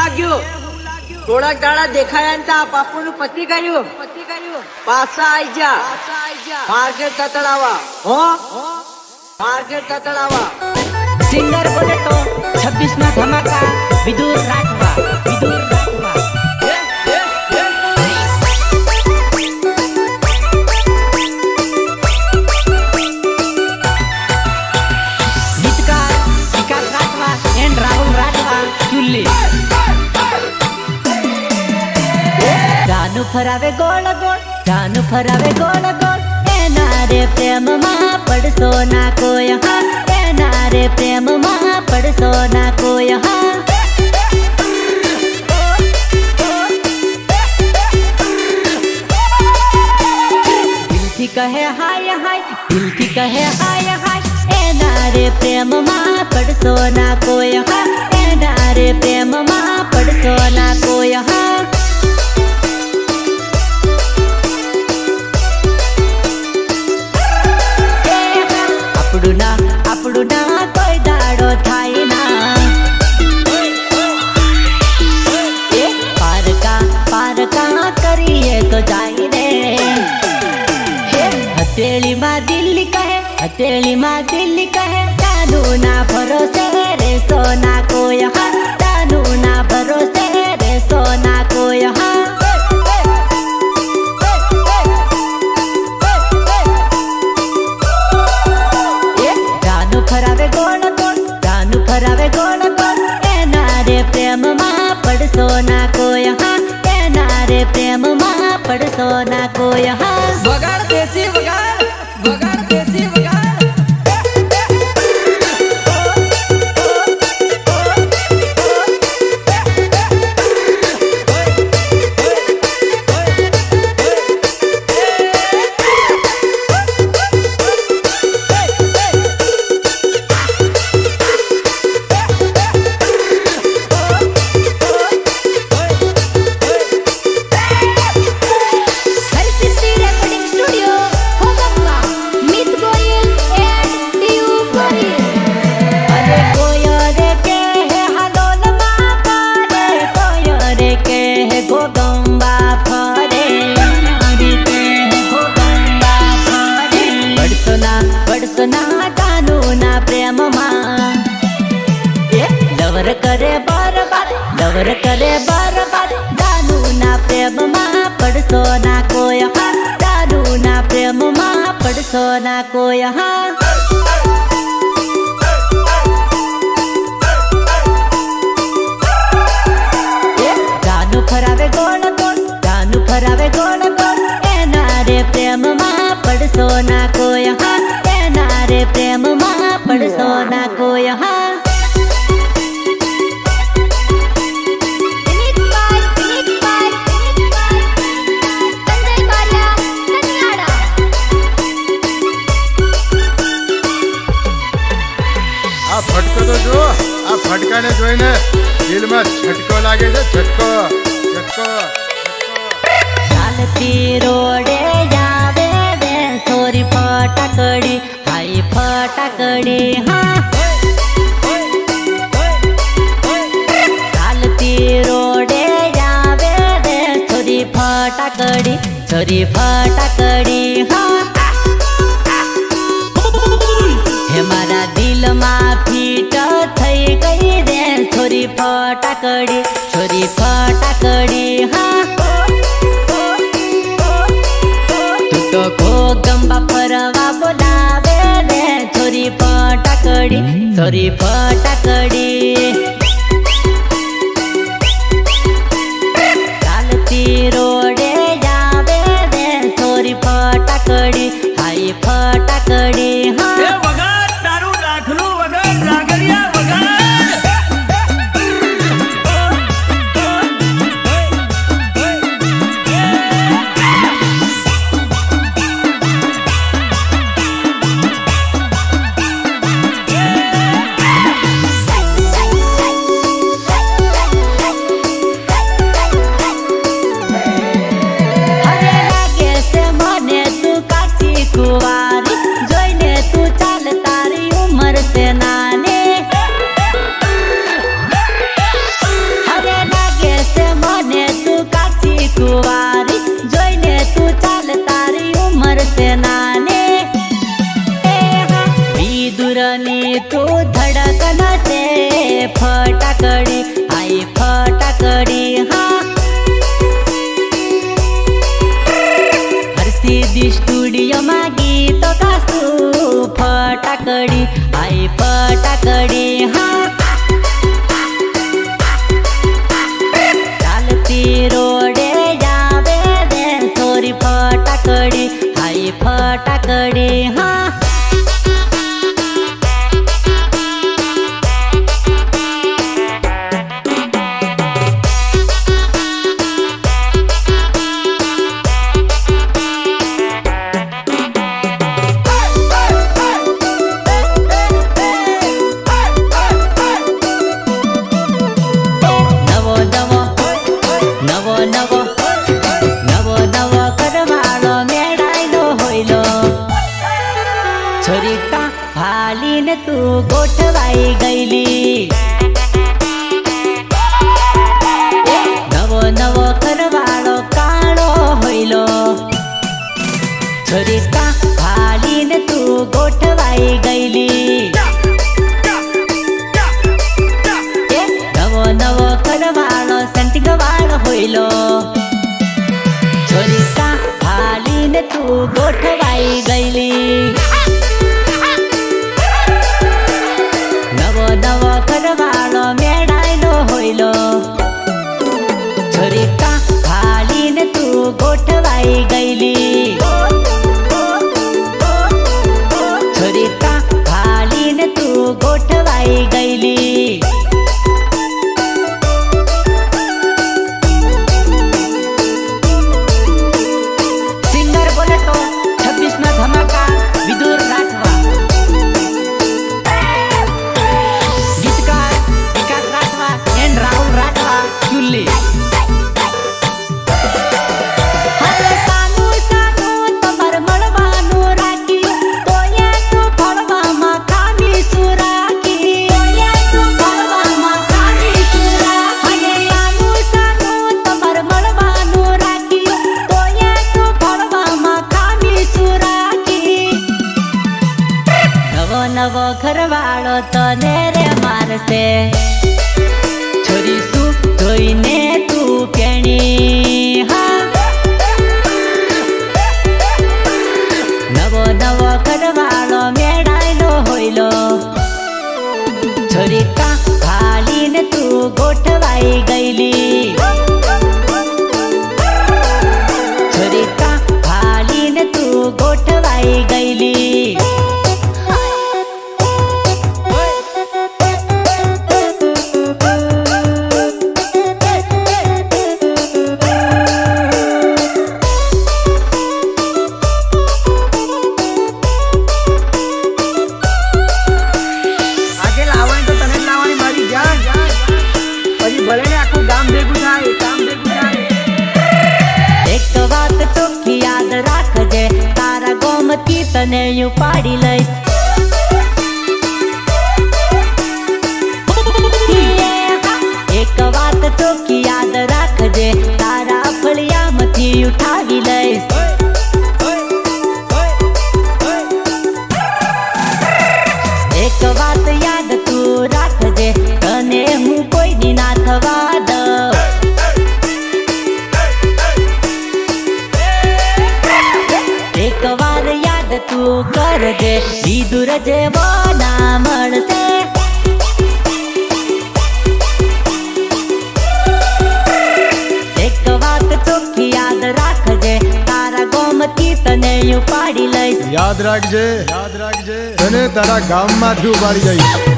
થોડાક દાડા દેખાયા ને બાપુ નું પતિ કર્યું પાછા આઈ જા માર્કેટ તતડાવા માર્કેટ તતડાવા સિંગર બોલે તો 26 ના ધમાકા વિદુર રાખવા ગીતકાર વિકાસ રાખવા એન્ડ રાહુલ રાખવા ચુલ્લી જાનું ફરાવે ગોળ ગોળ જાનું ફરાવે ગોળ ગોળ એના રે પ્રેમમાં પડશો ના કોઈ હા એના રે પ્રેમમાં પડશો ના કોઈ હા દિલથી કહે હાય હાય દિલથી કહે હાય હાય એના રે પ્રેમમાં પડશો ના કોઈ હા એના રે પ્રેમમાં પડશો ના કોઈ હા આપણું ના કોઈ દાડો થાય ના પારકા કરીએ તો જાય રે હથેળીમાં દિલ્હી કહે તાનું ના ભરોસે રે સોના કોઈ હા તાનું ના ભરોસે રે સોના કોઈ હા ફરાવે ગોળ ગોળ એના રે પ્રેમમાં પડશો ના કોઈ હા એના રે પ્રેમમાં પડશો ના કોઈ હા વગાડ દેશી વગાડ દેશી વગાડ લવર કરે બરબાદ દાનુ ના પ્રેમમાં પડશો ના કોઈ હા દાનુ ના પ્રેમમાં પડશો ના કોઈ હા દાનુ ફરાવે ગોળ ગોળ દાનુ ફરાવે ગોળ ગોળ એના રે પ્રેમમાં પડશો ના કોઈ હા એના રે પ્રેમમાં પડશો ના કોઈ હા ફટકો તો જો આ ફટકાને જોઈને દિલમાં ઝટકો લાગે છે ઝટકો ચાલતી રોડે આવે બે સોરી ફટાકડી હાઈ ફટાકડી હા ચાલતી રોડે આવે બે સોરી ફટાકડી હા હે મારા દિલમાં ફીટ થઈ ગઈ રે છોરી ફટાકડી હા તું તો ગોગંબા ફરવા બોલાવે રે છોરી ફટાકડી ચાલતી રોડે આવે રે છોરી ફટાકડી હાઈ ફટાકડી હા फटाकडी तू धडकन से फटाकडी आई फटाकडी हा हरसिद्धि स्टुडियो मा गीत गासू फटाकडी आई फटाकडी हा चालती रोडे जावे दे सोरी फटाकडी आई फटाकडी हा छोरीका भालीन तू गोठवाई गईली नवो नवो करवाळो काळो होईलो छोरीका भालीन तू गोठवाई गईली नवो नवो करवाळो संटिगवाळ होईलो छोरीका भालीन तू गोठवाई गईली नवो करवाळो मेळायलो होईलो छोरीका भालीन तू गोठवाई गईली छोरीका भालीन तू गोठवाई गईली सिंगर बोले तो 26 ना धमाका विदुर राठवा राहुल राठवा चुल्ली हरे सानू सानू तमर मळवानू राखी तोया तू फळवा मा खामी सुराखी तोया तू फळवा मा खामी सुराखी हरे सानू सानू तमर मळवानू राखी तोया तू फळवा मा खामी सुराखी नवो नवो घरवाळो तने रे मारसे छोरी सु जोईने तू प्याणी हा नवो नवो करवाळो मेळायलो होईलो छोरीका भालीन तू गोठवाई गईली छोरीका भालीन तू गोठवाई गईली तने यू पाड़ी लईस एक बात तो की याद राख जे तारा फलिया मथी उठावी लईस एक बात याद तू राख जे तने हूँ कोई दिना थवा दो एक बार याद तू कर दे विदुर जेवो ना मळसे एक बात चोखी याद राख जे तारा गोमती तने यू पाड़ी लईस याद राखजे तने तारा गाम माथी उपाड़ी जईश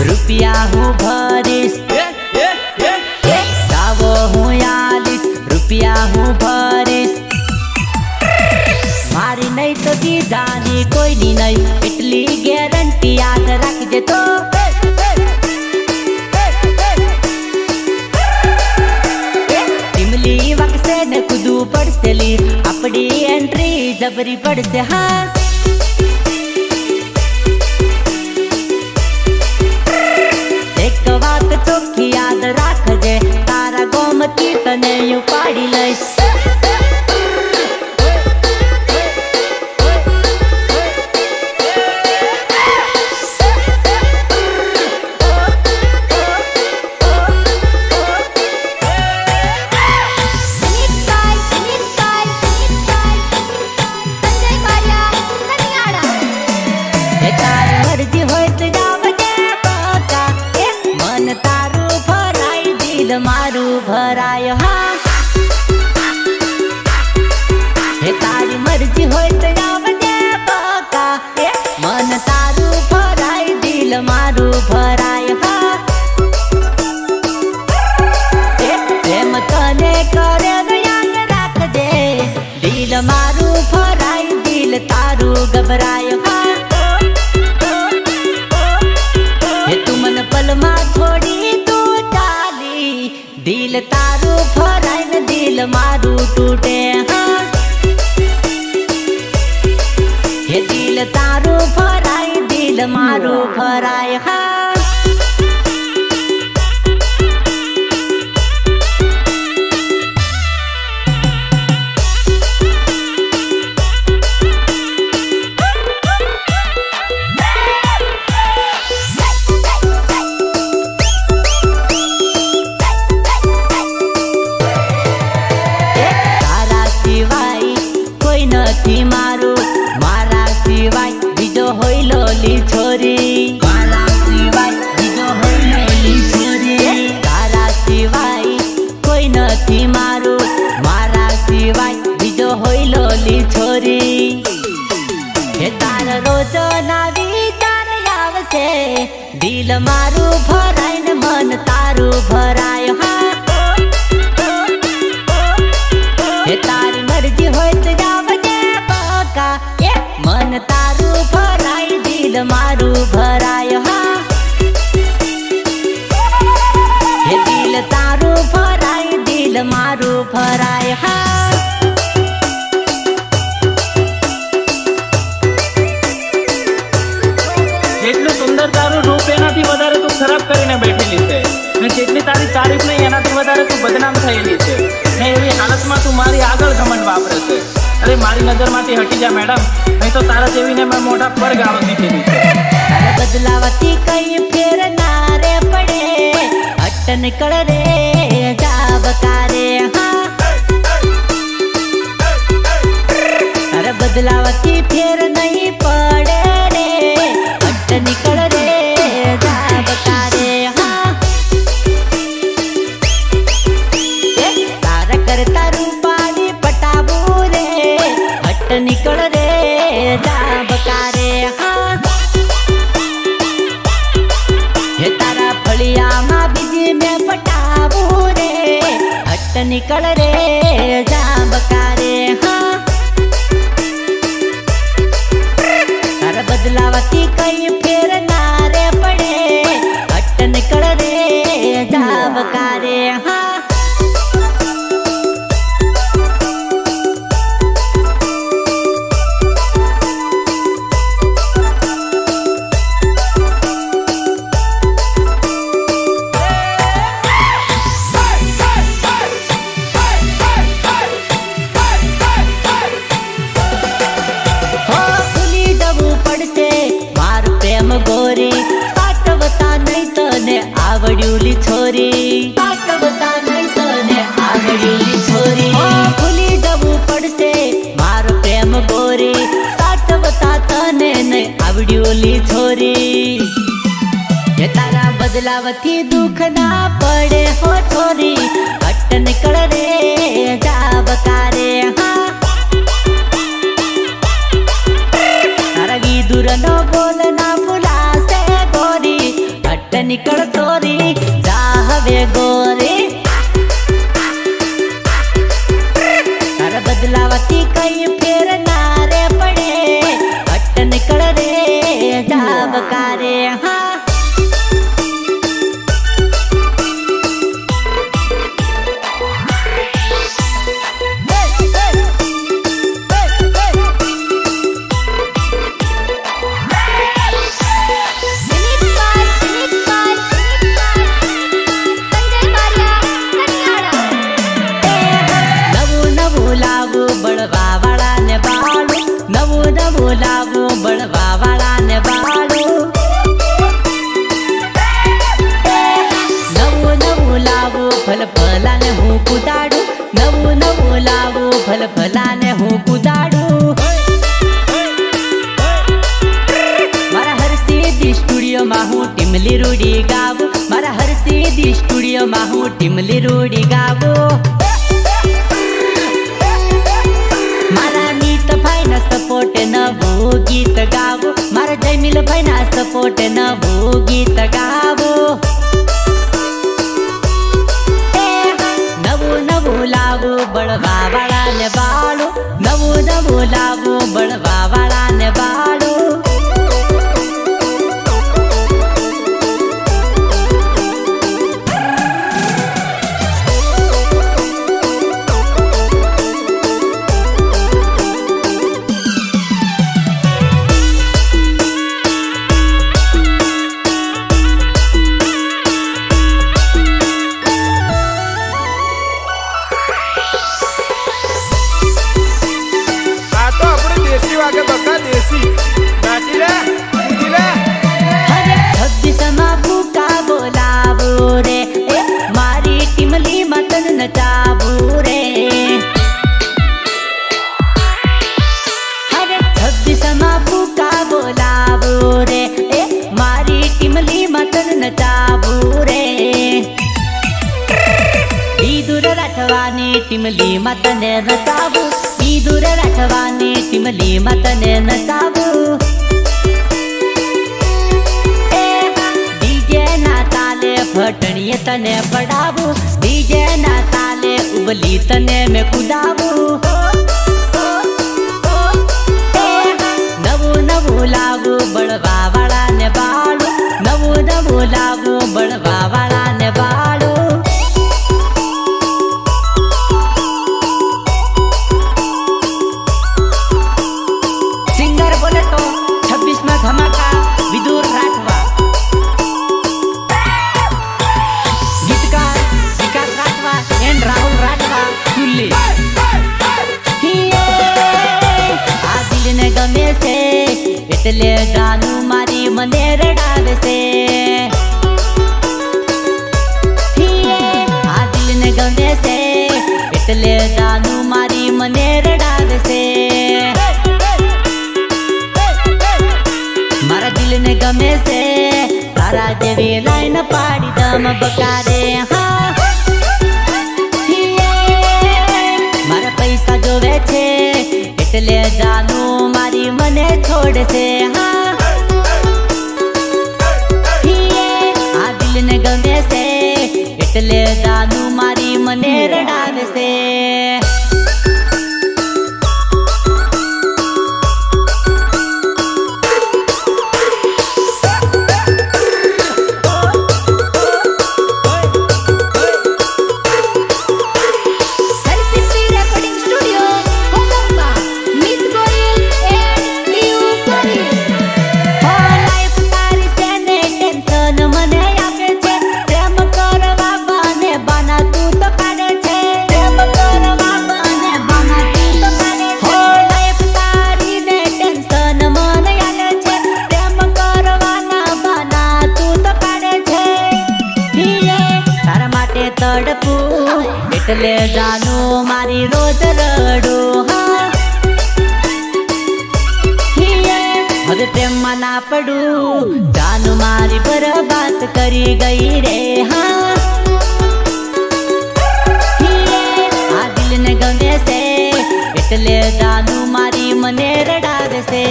रुपिया हूँ भरिस सावो हूँ 40 रुपिया हूँ भरिस मारी नहीं तो दी जानी कोई नहीं इटली गारंटी याद रख जे तो स्पेशली अपनी एंट्री जबरी पड़ते हाँ। एक बात चोखी याद राखजे तारा गोमती तने यू पाड़ी लईश। मारू भराय हाँ हे तारी मर्जी होय तो आवजे बका मन तारू भराय दिल मारू भराय हाँ प्रेम तने करे याद राख दे दिल मारू भराय दिल तारू घबराय हाँ हे तू मन पलमा छोड़ी दिल तारू भराय न दिल मारू टूटे हाँ ये दिल तारू भराय दिल मारू भराय हाँ। નથી મારું મારા સિવાય બીજો હોય લોલી છોરી મારા સિવાય બીજો હોય લોલી છોરી તારા સિવાય કોઈ નથી મારું મારા સિવાય બીજો હોય લોલી છોરી હે તારા રોજ ના વિચાર આવશે દિલ મારું ભરાય ને મન તારું ભરાય હા હે તારી મરજી હોય તો मन तारू भराय दिल मारू भराय हाँ ये दिल तारू भराय दिल मारू भराय हाँ। જેટલું સુંદર તારું રૂપ એનાથી વધારે તું ખરાબ કરીને બેઠેલી છે ને જેટલી તારી તારીફ નહીં એનાથી વધારે તું બદનામ થયેલી છે ને એવી હાલતમાં તું મારી આગળ ઘમંડ વાપરે છે। અરે મારી નજરમાંથી હટી જા મેડમ નહીં તો તારા જેવીને મેં મોઢા પર ગાળો દીધેલી છે। તારે બદલાવાથી કઈ ફેર ના રે પડે હટ નીકળ રે જાબકારે હા તારે બદલાવાથી ફેર નહીં પડે રે હટ નીકળ રે જાબકારે હા તારા કરતા રૂપાની પટાવું રે હટ નીકળ રે જાબકારે હા हे तारा फलिया माँ बीजी में पटाबू रे हट निकल रे जाबकारे हाँ तारा बदलावती कई फेर ना रे पड़े हट निकल रे जाबकारे हाँ। गोरी साटवता नहीं तने आवड्यूली छोरी साटवता नहीं तने आवड्यूली छोरी भूली जबू पड़से मार प्रेम गोरी साटवता तने नहीं आवड्यूली छोरी ये तारा बदलावती दुख ना पड़े हो छोरी हट निकल रे जाबकारे हाँ तारा दूर न बोलना निकल तोरी जाहवे गोरी तारा बदलावती कई फेर ना रे पड़े हट निकल रे जाबकारे हाँ। નવું નવું લાવું ફલ ફલાને હું કુદાડું મારા હરસિદ્ધિ સ્ટુડિયોમાં હું ટીમલી રૂડી ગાવું મારા હરસિદ્ધિ સ્ટુડિયોમાં હું ટીમલી રૂડી ગાવું મારા નીતભાઈ ના સપોર્ટ નવું ગીત ગાવું મારા જયમીલભાઈ ના સપોર્ટ નવું ગીત ગાવું નવું નવું લાવું બળવા વાળાને બાળું નવું નવું લાવું બળવા વાળાને બાળું વાગે બકા દેશી નાચી લે કૂદી લે હરે છબ્બીસમાં ભૂકા બોલાવું રે એ મારી ટીમલી મતન નચાવું રે હરે છબ્બીસમાં ભૂકા બોલાવું રે એ મારી ટીમલી મતન નચાવું રે ઈદુર રાઠવાની ટીમલી મતને નચાવું ઈદુર રાઠવાની ટીમલી મતને નચાવું ડીજે ના તાલે ફટણીએ તને પડાવું ડીજે ના તાલે ઉબલી તને મેં કુદાવું નવું નવું લાવું બળવા વાળાને બાળું નવું નવું લાવું બળવા વાળાને બાળું ધમાકા વિદુર રાઠવા ગીતકાર વિકાસ રાઠવા એન્ડ રાહુલ રાઠવા ચુલ્લી આ દિલને ગમે છે એટલે જાનું મારી મને રડાવે છે આ દિલને ગમે છે એટલે જાનું મારી મને રડાવે છે મારા દિલને ગમે છે તારા જેવી લાઈન પાડી દમ બકારે હા મારા પૈસા જોવે છે એટલે જાનું મારી મને છોડશે હા આ દિલને ગમે છે એટલે જાનું મારી મને રડાવે છે તડપું એટલે જાનું મારી રોજ રડું હા હવે પ્રેમમાં ના પડું જાનું મારી બરબાદ કરી ગઈ રે હા આ દિલને ગમે છે એટલે જાનું મારી મને રડાવે છે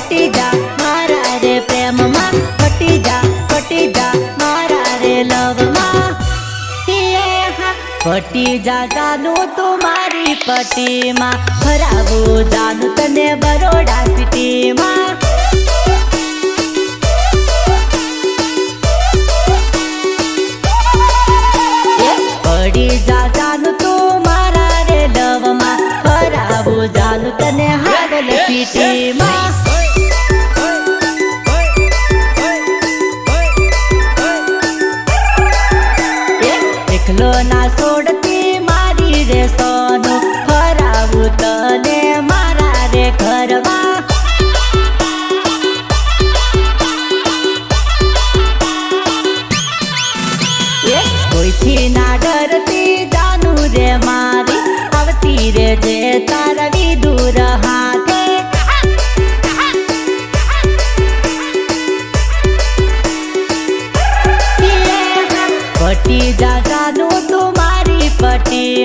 ફટી જા મારા રે પ્રેમમાં ફટી જા મારા રે લવમાં ફટી જા જાનું તું મારી પટીમાં ફરાવું જાનું તને બરોડા સિટીમાં પડી જા જાનું તું મારા રે લવમાં ફરાવું જાનું તને હાવલ સિટીમાં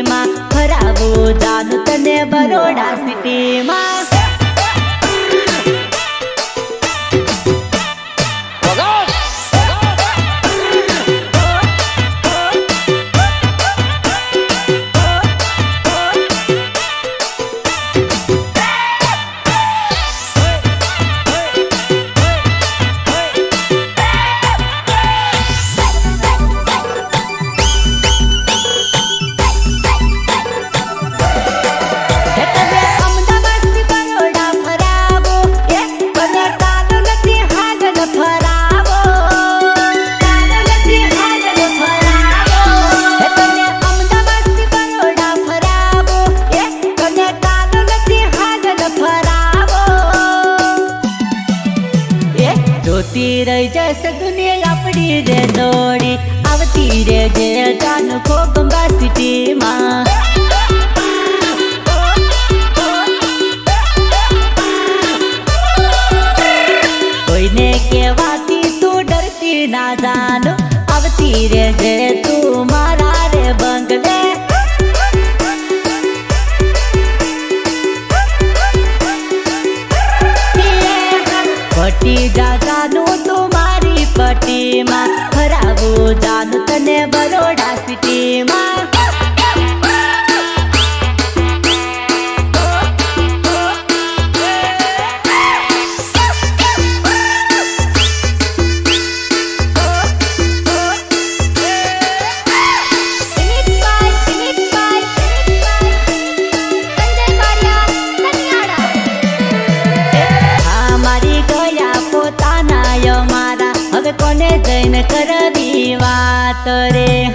માં ફરાવું જાનું તને બરોડા સિટીમાં જોતી રહી જશે દુનિયા આપણી રે દોડી આવતી રે જે જાનું ખોગંબા સિટીમાં કોઈને કહેવાથી તું ડરતી ના જાનું આવતી રે જે તું મારા રે બંગલે પટી જાનું તું મારી પટીમાં ફરાવું જાનું તને બરોડા સિટીમાં કોને જઈને કરવી વાત રે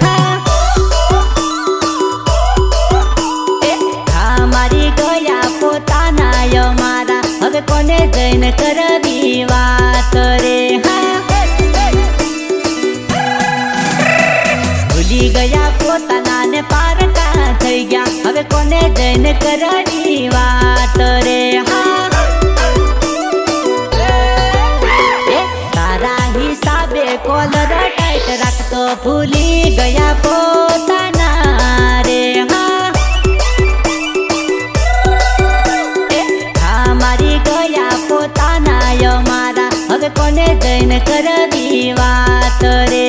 હા મારી ગયા પોતાના મારા હવે કોને જઈને કરવી વાત રે ભૂલી ગયા પોતાના ને પારકા થઈ ગયા હવે કોને જઈને કરવી વાત રે કોલર ટાઈટ રાખતો ભૂલી ગયા પોતાના રે હા મારી ગયા પોતાના મારા હવે કોને જઈને કરવી વાત રે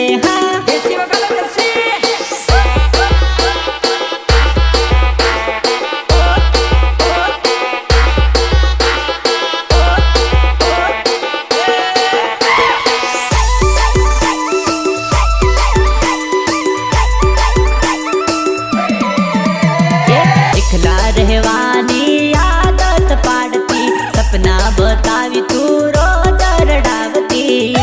રહેવાની આદત પાડતી સપના બતાવી તું રોજ રડાવતી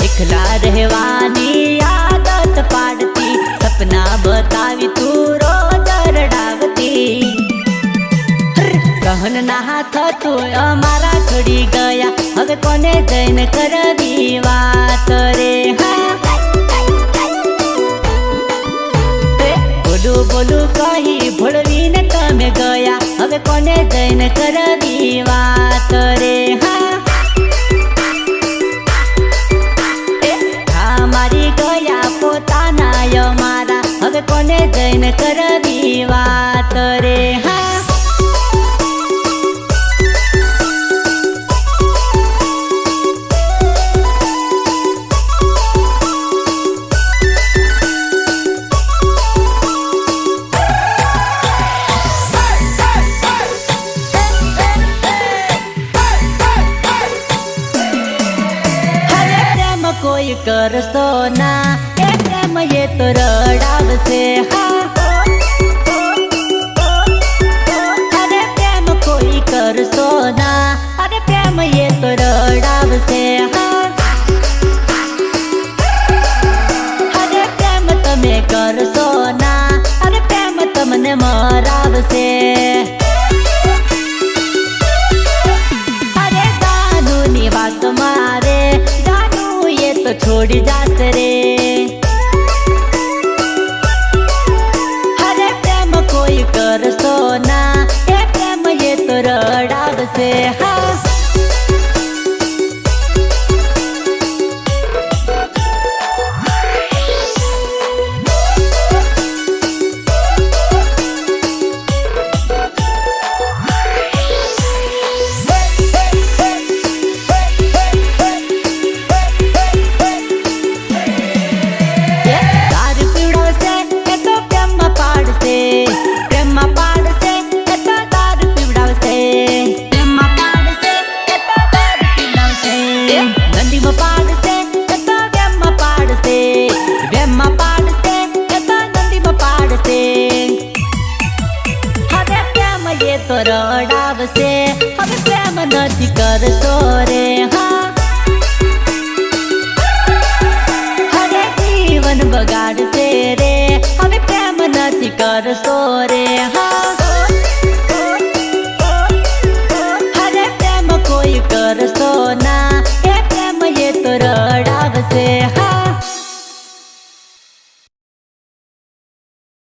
એકલા રહેવાની આદત પાડતી સપના બતાવી તું રોજ રડાવતી સહન ના થતું અમારા છોડી ગયા હવે કોને જઈને કરવી વાત રે બોલું કહી ભૂલવીને તમે ગયા હવે કોને જઈને કરવી વાત રે હા મારી ગયા પોતાના મારા હવે કોને જઈને કરવી વાત રે કોઈ કરશો ના એ પ્રેમ એ તો રડાવશે અરે પ્રેમ કોઈ કરશો ના અરે પ્રેમ એ તો રડાવશે અરે પ્રેમ તમે કરશો ના અરે પ્રેમ તમને મરાવશે અરે જાનુની વાત મારે તો છોડી જાશે રે અરે પ્રેમ કોઈ કરશો ના એ પ્રેમ એ તો રડાવશે કરશો રે હા હવે જીવન બગાડશે રે હવે પ્રેમ નથી કરશો રે